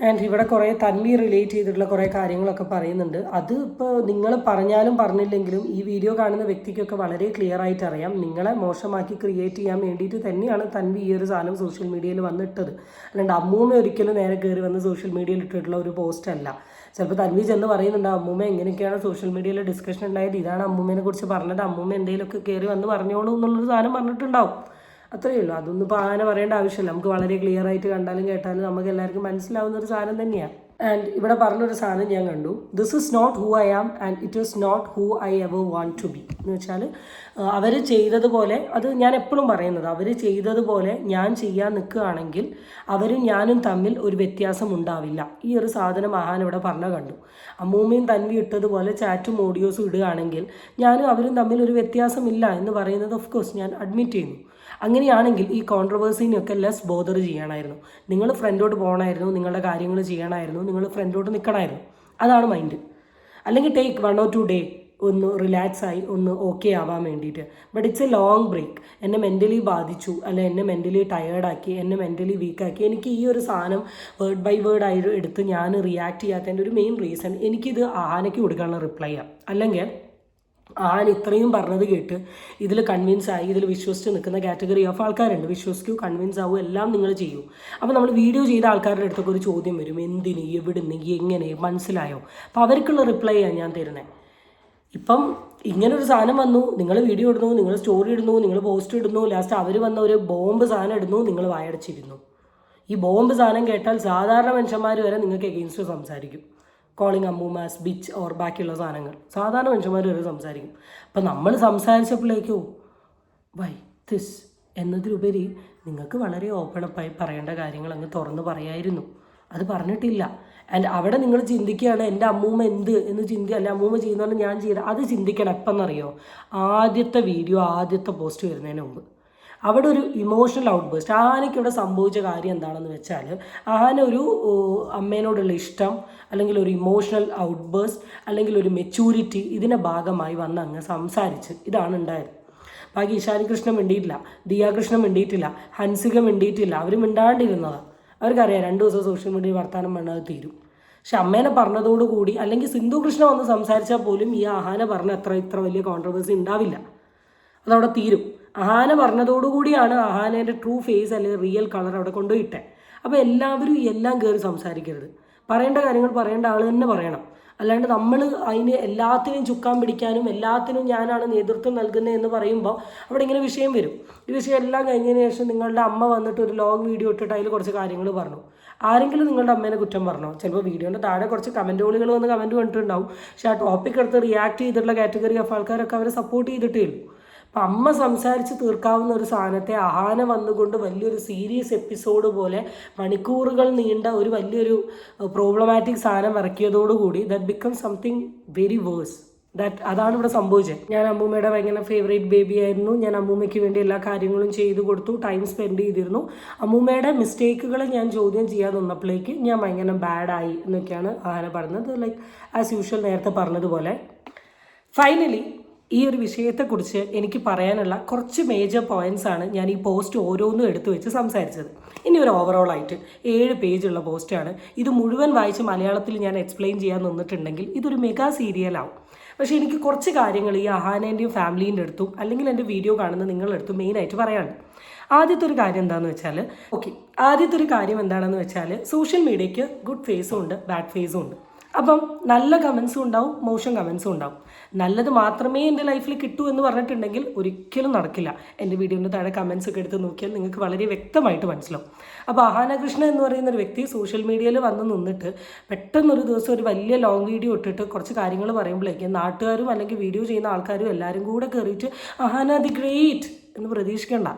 And ഇവിടെ കുറേ തൻവി റിലേറ്റ് ചെയ്തിട്ടുള്ള കുറേ കാര്യങ്ങളൊക്കെ പറയുന്നുണ്ട്. അത് ഇപ്പോൾ നിങ്ങൾ പറഞ്ഞാലും പറഞ്ഞില്ലെങ്കിലും ഈ വീഡിയോ കാണുന്ന വ്യക്തിക്കൊക്കെ വളരെ ക്ലിയർ ആയിട്ട് അറിയാം. നിങ്ങളെ മോശമാക്കി ക്രിയേറ്റ് ചെയ്യാൻ വേണ്ടിയിട്ട് തന്നെയാണ് തൻവി ഈ ഒരു സാധനം സോഷ്യൽ മീഡിയയിൽ വന്നിട്ടത്. അല്ലാണ്ട് അമ്മൂമ്മ ഒരിക്കലും നേരെ കയറി വന്ന് സോഷ്യൽ മീഡിയയിൽ ഇട്ടിട്ടുള്ള ഒരു പോസ്റ്റ് അല്ല. ചിലപ്പോൾ തൻവി ചെന്ന് പറയുന്നുണ്ട് അമ്മൂമ്മ എങ്ങനെയൊക്കെയാണ് സോഷ്യൽ മീഡിയയിൽ ഡിസ്കഷൻ ഉണ്ടായത്, ഇതാണ് അമ്മൂമ്മേനെ കുറിച്ച് പറഞ്ഞത്, അമ്മൂമ്മ എന്തെങ്കിലുമൊക്കെ കയറി വന്ന് പറഞ്ഞോളൂ എന്നുള്ളൊരു സാധനം പറഞ്ഞിട്ടുണ്ടാവും. അത്രയേ ഉള്ളൂ. അതൊന്നും ഇപ്പോൾ അങ്ങനെ പറയേണ്ട ആവശ്യമില്ല. നമുക്ക് വളരെ ക്ലിയർ ആയിട്ട് കണ്ടാലും കേട്ടാലും നമുക്ക് എല്ലാവർക്കും മനസ്സിലാവുന്ന ഒരു സാധനം തന്നെയാണ്. ആൻഡ് ഇവിടെ പറഞ്ഞൊരു സാധനം ഞാൻ കണ്ടു, this is not who I am and it is not who I ever want to be. എന്ന് വെച്ചാൽ അവർ ചെയ്തതുപോലെ, അത് ഞാൻ എപ്പോഴും പറയുന്നത്, അവർ ചെയ്തതുപോലെ ഞാൻ ചെയ്യാൻ നിൽക്കുകയാണെങ്കിൽ അവരും ഞാനും തമ്മിൽ ഒരു വ്യത്യാസം ഉണ്ടാവില്ല. ഈ ഒരു സാധനം മഹാൻ ഇവിടെ പറഞ്ഞ കണ്ടു. അമ്മൂമ്മയും തൻവി ഇട്ടതുപോലെ ചാറ്റും ഓഡിയോസും ഇടുകയാണെങ്കിൽ ഞാനും അവരും തമ്മിൽ ഒരു വ്യത്യാസമില്ല എന്ന് പറയുന്നത് ഓഫ് കോഴ്സ് ഞാൻ അഡ്മിറ്റ് ചെയ്യുന്നു. അങ്ങനെയാണെങ്കിൽ ഈ കോൺട്രവേഴ്സിനെയൊക്കെ ലെസ് ബോദർ ചെയ്യണമായിരുന്നു. നിങ്ങൾ ഫ്രണ്ടോട്ട് പോകണമായിരുന്നു, നിങ്ങളുടെ കാര്യങ്ങൾ ചെയ്യണമായിരുന്നു, നിങ്ങൾ ഫ്രണ്ടോട്ട് നിൽക്കണമായിരുന്നു. അതാണ് മൈൻഡ്. അല്ലെങ്കിൽ ടേക്ക് 1 or 2 ഡേ ഒന്ന് റിലാക്സ് ആയി ഒന്ന് ഓക്കെ ആവാൻ വേണ്ടിയിട്ട്. But it's a long break. എന്നെ മെൻ്റലി ബാധിച്ചു, അല്ലെ എന്നെ മെൻ്റലി ടയേർഡാക്കി, എന്നെ മെൻ്റലി വീക്കാക്കി. എനിക്ക് ഈ ഒരു സാധനം വേർഡ് ബൈ വേർഡ് ആയി എടുത്ത് ഞാൻ റിയാക്ട് ചെയ്യാത്തതിൻ്റെ ഒരു മെയിൻ റീസൺ എനിക്കിത് ആനയ്ക്ക് കൊടുക്കാനുള്ള റിപ്ലൈ ആണ്. അല്ലെങ്കിൽ ആൻ ഇത്രയും പറഞ്ഞത് കേട്ട് ഇതിൽ കൺവിൻസ് ആയി, ഇതിൽ വിശ്വസിച്ച് നിൽക്കുന്ന കാറ്റഗറി ഓഫ് ആൾക്കാരുണ്ട്. വിശ്വസിക്കൂ, കൺവിൻസ് ആവും, എല്ലാം നിങ്ങൾ ചെയ്യൂ. അപ്പോൾ നമ്മൾ വീഡിയോ ചെയ്ത ആൾക്കാരുടെ അടുത്തൊക്കെ ഒരു ചോദ്യം വരും, എന്തിന്, എവിടുന്ന്, എങ്ങനെ, മനസ്സിലായോ? അപ്പോൾ അവർക്കുള്ള റിപ്ലൈ ആണ് ഞാൻ തരുന്നത്. ഇപ്പം ഇങ്ങനൊരു സാധനം വന്നു, നിങ്ങൾ വീഡിയോ ഇടുന്നു, നിങ്ങൾ സ്റ്റോറി ഇടുന്നു, നിങ്ങൾ പോസ്റ്റ് ഇടുന്നു, ലാസ്റ്റ് അവർ വന്ന ഒരു ബോംബ് സാധനം ഇടുന്നു, നിങ്ങൾ വായടച്ചിരുന്നു. ഈ ബോംബ് സാധനം കേട്ടാൽ സാധാരണ മനുഷ്യന്മാർ വരെ നിങ്ങൾക്ക് എഗെയിൻസ്റ്റ് സംസാരിക്കും. കോളിങ് അമ്മൂമാസ്, ബിച്ച് ഓർ ബാക്കിയുള്ള സാധനങ്ങൾ സാധാരണ മനുഷ്യന്മാർ വരെ സംസാരിക്കും. അപ്പം നമ്മൾ സംസാരിച്ചപ്പോഴേക്കോ വൈ ദിസ് എന്നതിലുപരി നിങ്ങൾക്ക് വളരെ ഓപ്പണപ്പായി പറയേണ്ട കാര്യങ്ങൾ അങ്ങ് തുറന്ന് പറയായിരുന്നു. അത് പറഞ്ഞിട്ടില്ല. ആൻഡ് അവിടെ നിങ്ങൾ ചിന്തിക്കുകയാണ് എൻ്റെ അമ്മൂമ്മ എന്ത് എന്ന് അല്ല അമ്മൂമ്മ ചെയ്യുന്നതുകൊണ്ട് ഞാൻ ചെയ്ത അത് ചിന്തിക്കണം. എപ്പം എന്നറിയോ? ആദ്യത്തെ വീഡിയോ, ആദ്യത്തെ പോസ്റ്റ് വരുന്നതിന് മുമ്പ് അവിടെ ഒരു ഇമോഷണൽ ഔട്ട് ബേസ്റ്റ്. ആനയ്ക്ക് ഇവിടെ സംഭവിച്ച കാര്യം എന്താണെന്ന് വെച്ചാൽ, ആന ഒരു അമ്മേനോടുള്ള ഇഷ്ടം, അല്ലെങ്കിൽ ഒരു ഇമോഷണൽ ഔട്ട് ബേസ്റ്റ്, അല്ലെങ്കിൽ ഒരു മെച്യൂരിറ്റി, ഇതിൻ്റെ ഭാഗമായി വന്ന് അങ്ങ് സംസാരിച്ച് ഇതാണ് ഉണ്ടായത്. ബാക്കി ഇഷാനി കൃഷ്ണൻ മിണ്ടിയിട്ടില്ല, ദിയാകൃഷ്ണൻ മിണ്ടിയിട്ടില്ല, ഹൻസിക മിണ്ടിയിട്ടില്ല. അവർ മിണ്ടാണ്ടിരുന്നതാണ്. അവർക്കറിയാം 2 ദിവസം സോഷ്യൽ മീഡിയ വർത്താനം പറഞ്ഞത് തീരും. പക്ഷെ അമ്മേനെ പറഞ്ഞതോടുകൂടി, അല്ലെങ്കിൽ സിന്ധു കൃഷ്ണ വന്ന് സംസാരിച്ചാൽ പോലും ഈ ആഹാന പറഞ്ഞ ഇത്ര വലിയ കോൺട്രവേഴ്സി ഉണ്ടാവില്ല, അതവിടെ തീരും. അഹാന പറഞ്ഞതോടുകൂടിയാണ് അഹാനേൻ്റെ ട്രൂ ഫേസ് അല്ലെങ്കിൽ റിയൽ കളർ അവിടെ കൊണ്ടുപോയിട്ടെ. അപ്പോൾ എല്ലാവരും എല്ലാം കയറി സംസാരിക്കരുത്. പറയേണ്ട കാര്യങ്ങൾ പറയേണ്ട ആൾ തന്നെ പറയണം. അല്ലാണ്ട് നമ്മൾ അതിന് എല്ലാത്തിനും ചുക്കാൻ പിടിക്കാനും എല്ലാത്തിനും ഞാനാണ് നേതൃത്വം നൽകുന്നത് എന്ന് പറയുമ്പോൾ അവിടെ ഇങ്ങനെ വിഷയം വരും. ഈ വിഷയം എല്ലാം കഴിഞ്ഞതിന് ശേഷം നിങ്ങളുടെ അമ്മ വന്നിട്ട് ഒരു ലോങ് വീഡിയോ ഇട്ടിട്ട് അതിൽ കുറച്ച് കാര്യങ്ങൾ പറഞ്ഞു. ആരെങ്കിലും നിങ്ങളുടെ അമ്മേനെ കുറ്റം പറഞ്ഞോ? ചിലപ്പോൾ വീഡിയോൻ്റെ താഴെ കുറച്ച് കമൻറ്റുകൾ വന്ന് കമൻറ്റ് കണ്ടിട്ടുണ്ടാവും. പക്ഷേ ആ ടോപ്പിക് എടുത്ത് റിയാക്ട് ചെയ്തിട്ടുള്ള കാറ്റഗറി ഓഫ് ആൾക്കാരൊക്കെ അവരെ സപ്പോർട്ട് ചെയ്തിട്ടേ ഉള്ളൂ. അപ്പം അമ്മ സംസാരിച്ച് തീർക്കാവുന്ന ഒരു സാധനത്തെ അഹാന വന്നുകൊണ്ട് വലിയൊരു സീരിയസ് എപ്പിസോഡ് പോലെ മണിക്കൂറുകൾ നീണ്ട ഒരു വലിയൊരു പ്രോബ്ലമാറ്റിക് സാധനം ഇറക്കിയതോടുകൂടി that become something very worse. അതാണ് ഇവിടെ സംഭവിച്ചത്. ഞാൻ അമ്മൂമ്മയുടെ ഭയങ്കര ഫേവറേറ്റ് ബേബി ആയിരുന്നു. ഞാൻ അമ്മൂമ്മയ്ക്ക് വേണ്ടി എല്ലാ കാര്യങ്ങളും ചെയ്തു കൊടുത്തു, ടൈം സ്പെൻഡ് ചെയ്തിരുന്നു. അമ്മൂമ്മയുടെ മിസ്റ്റേക്കുകൾ ഞാൻ ചോദ്യം ചെയ്യാതെ വന്നപ്പോഴേക്ക് ഞാൻ ഭയങ്കര ബാഡായി എന്നൊക്കെയാണ് ആന പറഞ്ഞത്. ലൈക്ക് ആസ് യൂഷ്വൽ നേരത്തെ പറഞ്ഞതുപോലെ. ഫൈനലി ഈ ഒരു വിഷയത്തെക്കുറിച്ച് എനിക്ക് പറയാനുള്ള കുറച്ച് മേജർ പോയിൻറ്റ്സാണ് ഞാൻ ഈ പോസ്റ്റ് ഓരോന്നും എടുത്തു വെച്ച് സംസാരിച്ചത്. ഇനി ഒരു ഓവറോളായിട്ട് 7 പേജുള്ള പോസ്റ്റാണ്. ഇത് മുഴുവൻ വായിച്ച് മലയാളത്തിൽ ഞാൻ എക്സ്പ്ലെയിൻ ചെയ്യാൻ നിന്നിട്ടുണ്ടെങ്കിൽ ഇതൊരു മെഗാ സീരിയലാവും. പക്ഷേ എനിക്ക് കുറച്ച് കാര്യങ്ങൾ ഈ അഹാനേൻ്റെയും ഫാമിലീൻ്റെ അടുത്തും അല്ലെങ്കിൽ എൻ്റെ വീഡിയോ കാണുന്ന നിങ്ങളുടെ അടുത്തും മെയിനായിട്ട് പറയാനുണ്ട്. ആദ്യത്തെ ഒരു കാര്യം എന്താണെന്ന് വെച്ചാൽ ആദ്യത്തെ ഒരു കാര്യം എന്താണെന്ന് വെച്ചാൽ സോഷ്യൽ മീഡിയയ്ക്ക് ഗുഡ് ഫേസും ഉണ്ട്, ബാഡ് ഫേസും ഉണ്ട്. അപ്പം നല്ല കമൻസും ഉണ്ടാവും, മോശം കമൻസും ഉണ്ടാവും. നല്ലത് മാത്രമേ എൻ്റെ ലൈഫിൽ കിട്ടൂ എന്ന് പറഞ്ഞിട്ടുണ്ടെങ്കിൽ ഒരിക്കലും നടക്കില്ല. എൻ്റെ വീഡിയോൻ്റെ താഴെ കമൻസ് ഒക്കെ എടുത്ത് നോക്കിയാൽ നിങ്ങൾക്ക് വളരെ വ്യക്തമായിട്ട് മനസ്സിലാവും. അപ്പോൾ അഹാന കൃഷ്ണ എന്ന് പറയുന്ന ഒരു വ്യക്തി സോഷ്യൽ മീഡിയയിൽ വന്ന് നിന്നിട്ട് പെട്ടെന്നൊരു ദിവസം ഒരു വലിയ ലോങ് വീഡിയോ ഇട്ടിട്ട് കുറച്ച് കാര്യങ്ങൾ പറയുമ്പോഴേക്കും നാട്ടുകാരും അല്ലെങ്കിൽ വീഡിയോ ചെയ്യുന്ന ആൾക്കാരും എല്ലാവരും കൂടെ കയറിയിട്ട് അഹാന ദി ഗ്രേറ്റ് എന്ന് പ്രതീക്ഷിക്കേണ്ട.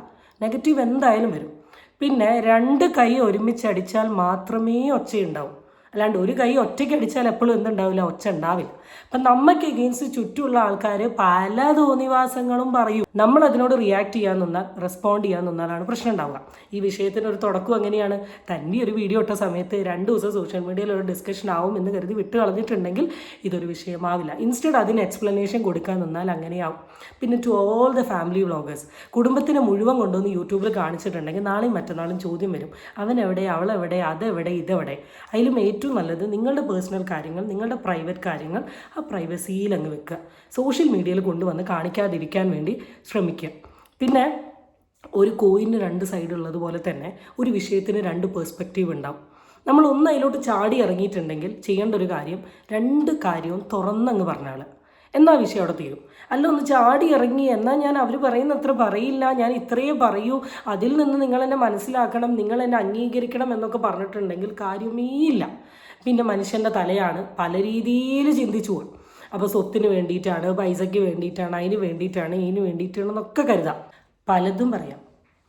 നെഗറ്റീവ് എന്തായാലും വരും. പിന്നെ 2 കൈ ഒരുമിച്ചടിച്ചാൽ മാത്രമേ ഒച്ചയുണ്ടാവും. അല്ലാണ്ട് ഒരു കൈ ഒറ്റയ്ക്ക് അടിച്ചാൽ എപ്പോഴും എന്തുണ്ടാവില്ല, ഒച്ച ഉണ്ടാവില്ല. അപ്പം നമുക്ക് എഗെയിൻസ്റ്റ് ചുറ്റുമുള്ള ആൾക്കാർ പല തോന്നിവാസങ്ങളും പറയും. നമ്മൾ അതിനോട് റിയാക്ട് ചെയ്യാൻ നിന്നാൽ, റെസ്പോണ്ട് ചെയ്യാൻ നിന്നാലാണ് പ്രശ്നം ഉണ്ടാവുക. ഈ വിഷയത്തിന് ഒരു തുടക്കം എങ്ങനെയാണ്? തന്നെ ഒരു വീഡിയോ ഇട്ട സമയത്ത് 2 ദിവസം സോഷ്യൽ മീഡിയയിൽ ഒരു ഡിസ്കഷൻ ആവും എന്ന് കരുതി വിട്ട് കളഞ്ഞിട്ടുണ്ടെങ്കിൽ ഇതൊരു വിഷയമാവില്ല. ഇൻസ്റ്റഡ് അതിന് എക്സ്പ്ലനേഷൻ കൊടുക്കാൻ നിന്നാൽ അങ്ങനെയാവും. പിന്നെ to all the family vloggers, കുടുംബത്തിനെ മുഴുവൻ കൊണ്ടുവന്ന് യൂട്യൂബിൽ കാണിച്ചിട്ടുണ്ടെങ്കിൽ നാളെയും മറ്റന്നാളും ചോദ്യം വരും, അവനെവിടെ, അവളെവിടെ, അതെവിടെ, ഇതെവിടെ. അതിലും ഏറ്റവും നല്ലത് നിങ്ങളുടെ പേഴ്സണൽ കാര്യങ്ങൾ, നിങ്ങളുടെ പ്രൈവറ്റ് കാര്യങ്ങൾ ആ പ്രൈവസിയിൽ അങ്ങ് വെക്കുക. സോഷ്യൽ മീഡിയയിൽ കൊണ്ടുവന്ന് കാണിക്കാതിരിക്കാൻ വേണ്ടി ശ്രമിക്കുക. പിന്നെ ഒരു കോയിന് 2 സൈഡ് ഉള്ളതുപോലെ തന്നെ ഒരു വിഷയത്തിന് 2 പേഴ്സ്പെക്റ്റീവ് ഉണ്ടാവും. നമ്മൾ ഒന്ന് അതിലോട്ട് ചാടി ഇറങ്ങിയിട്ടുണ്ടെങ്കിൽ ചെയ്യേണ്ട ഒരു കാര്യം 2 കാര്യവും തുറന്നങ്ങ് പറഞ്ഞാൽ എന്നാൽ വിഷയം അവിടെ തീരും. അല്ല ഒന്ന് ചാടി ഇറങ്ങി എന്നാൽ ഞാൻ അവർ പറയുന്ന അത്ര പറയില്ല, ഞാൻ ഇത്രയേ പറയൂ, അതിൽ നിന്ന് നിങ്ങൾ എന്നെ മനസ്സിലാക്കണം, നിങ്ങൾ എന്നെ അംഗീകരിക്കണം എന്നൊക്കെ പറഞ്ഞിട്ടുണ്ടെങ്കിൽ കാര്യമേ ഇല്ല. പിന്നെ മനുഷ്യൻ്റെ തലയാണ് പല രീതിയിൽ ചിന്തിച്ചു പോകും. അപ്പോൾ സ്വത്തിന് വേണ്ടിയിട്ടാണ്, പൈസയ്ക്ക് വേണ്ടിയിട്ടാണ്, അതിന് വേണ്ടിയിട്ടാണ്, ഇതിന് വേണ്ടിയിട്ടാണെന്നൊക്കെ കരുതാം, പലതും പറയാം.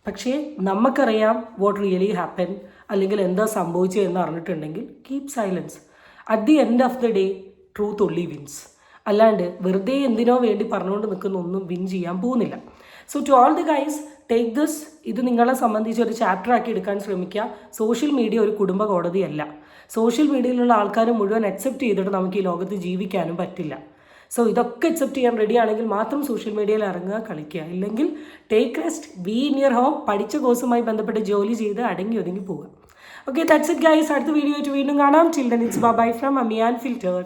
പക്ഷേ നമുക്കറിയാം വാട്ട് റിയലി ഹാപ്പൻ, അല്ലെങ്കിൽ എന്താ സംഭവിച്ചത് എന്ന് അറിഞ്ഞിട്ടുണ്ടെങ്കിൽ keep silence. At the end of the day truth only wins. അല്ലാണ്ട് വെറുതെ എന്തിനോ വേണ്ടി പറഞ്ഞുകൊണ്ട് നിൽക്കുന്ന ഒന്നും വിൻ ചെയ്യാൻ പോകുന്നില്ല. So to all the guys, take this. ഇത് നിങ്ങളെ സംബന്ധിച്ച് ഒരു ചാപ്റ്റർ ആക്കി എടുക്കാൻ ശ്രമിക്കുക. സോഷ്യൽ മീഡിയ ഒരു കുടുംബ കോടതിയല്ല. സോഷ്യൽ മീഡിയയിലുള്ള ആൾക്കാർ മുഴുവൻ അക്സെപ്റ്റ് ചെയ്തിട്ട് നമുക്ക് ഈ ലോകത്ത് ജീവിക്കാനും പറ്റില്ല. സോ ഇതൊക്കെ അക്സെപ്റ്റ് ചെയ്യാൻ റെഡി ആണെങ്കിൽ മാത്രം സോഷ്യൽ മീഡിയയിൽ ഇറങ്ങുക, കളിക്കുക. ഇല്ലെങ്കിൽ take rest, be in your home, പഠിച്ച കോഴ്സുമായി ബന്ധപ്പെട്ട് ജോലി ചെയ്ത് അടങ്ങി ഒതുങ്ങി പോവുക. Okay, that's it guys. അടുത്ത വീഡിയോ ആയിട്ട് വീണ്ടും കാണാം. Till then it's bye from Ami and filter.